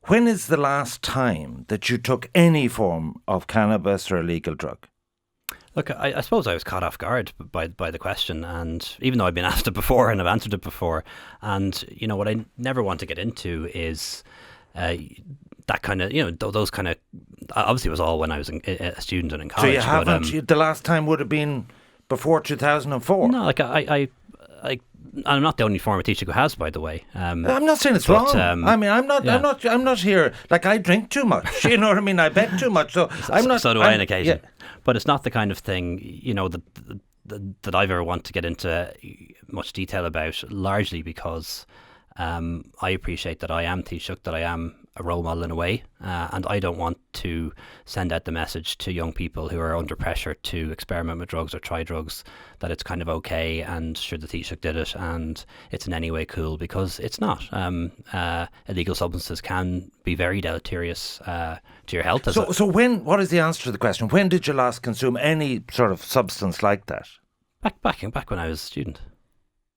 when is the last time that you took any form of cannabis or illegal drug? Look, I suppose I was caught off guard by the question, and even though I've been asked it before and I've answered it before, and what I never want to get into is that kind of those kind of. Obviously, it was all when I was a student and in college. So you haven't. The last time would have been before 2004. No, like I'm not the only former teacher who has, by the way. I'm not saying it's wrong. I mean, I'm not here. Like, I drink too much. You know what I mean? I bet too much. So I'm not. So do I on occasion. Yeah. But it's not the kind of thing that I've ever want to get into much detail about. Largely because I appreciate that I am Taoiseach, that I am a role model in a way, and I don't want to send out the message to young people who are under pressure to experiment with drugs or try drugs that it's kind of okay and sure the Taoiseach did it and it's in any way cool, because it's not. Illegal substances can be very deleterious to your health. So what is the answer to the question? When did you last consume any sort of substance like that? Back when I was a student.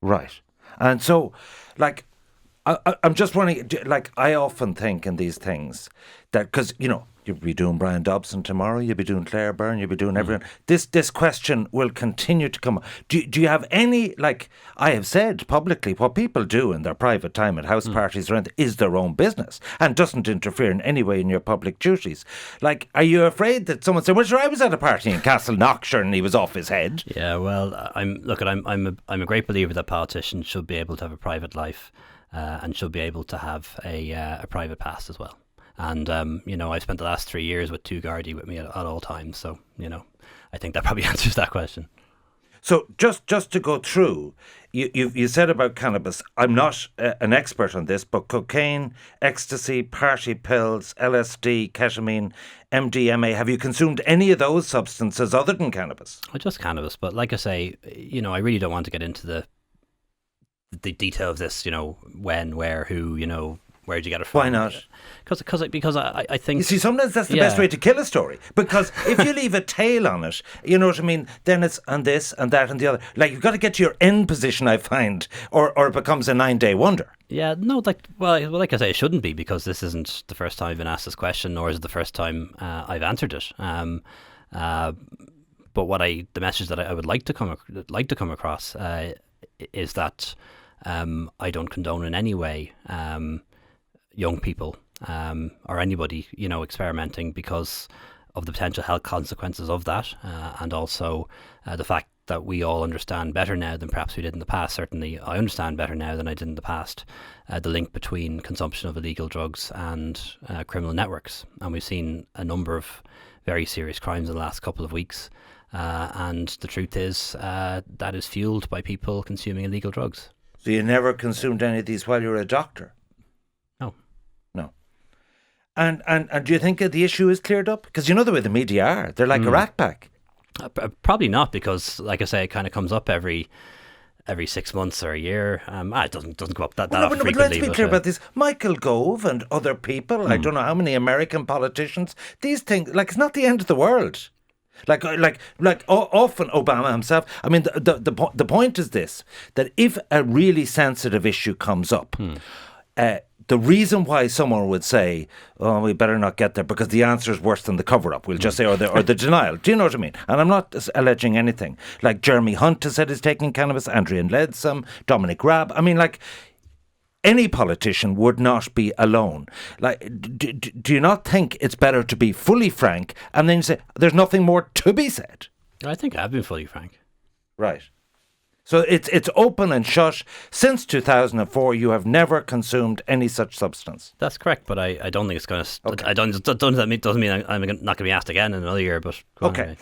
Right. And so, like, I'm just wondering, like, I often think in these things that, because, you'll be doing Brian Dobson tomorrow, you'll be doing Claire Byrne, you'll be doing everyone. This question will continue to come up. Do you have any, like, I have said publicly, what people do in their private time at house parties or anything is their own business and doesn't interfere in any way in your public duties. Like, are you afraid that someone said, well, sure, I was at a party in Castle Knockshire and he was off his head? Yeah, well, I'm a great believer that politicians should be able to have a private life. And should be able to have a private past as well. And, I spent the last 3 years with two Gardaí with me at all times. So, I think that probably answers that question. So just to go through, you said about cannabis, I'm not an expert on this, but cocaine, ecstasy, party pills, LSD, ketamine, MDMA, have you consumed any of those substances other than cannabis? Well, just cannabis. But like I say, I really don't want to get into the detail of this, when, where, who, where'd you get it from? Why not? Because I think... You see, sometimes that's the best way to kill a story. Because if you leave a tail on it, you know what I mean, then it's and this and that and the other. Like, you've got to get to your end position, I find, or it becomes a 9-day wonder. Yeah, no, like I say, it shouldn't be, because this isn't the first time I've been asked this question, nor is it the first time I've answered it. But the message that I would like to come across is that I don't condone in any way young people or anybody, experimenting, because of the potential health consequences of that, and also the fact that we all understand better now than perhaps we did in the past. Certainly, I understand better now than I did in the past the link between consumption of illegal drugs and criminal networks, and we've seen a number of very serious crimes in the last couple of weeks. And the truth is that is fueled by people consuming illegal drugs. So you never consumed any of these while you were a doctor? No. And do you think the issue is cleared up? Because you know the way the media are. They're like a rat pack. Probably not, because, like I say, it kind of comes up every 6 months or a year. It doesn't come up that frequently. But let's be clear about this. Michael Gove and other people, I don't know how many American politicians, these things, like, it's not the end of the world. Like often Obama himself. I mean, the point is this: that if a really sensitive issue comes up, the reason why someone would say, "Oh, we better not get there," because the answer is worse than the cover-up. We'll just say, or the denial. Do you know what I mean? And I'm not alleging anything. Like Jeremy Hunt has said he's taking cannabis. Andrea Leadsom, Dominic Raab. I mean, like, any politician would not be alone. Like, do you not think it's better to be fully frank and then you say, there's nothing more to be said? I think I've been fully frank. Right. So it's open and shut. Since 2004, you have never consumed any such substance. That's correct, but I don't think it's going to... Okay. Doesn't mean I'm not going to be asked again in another year, but... Okay. Anyway.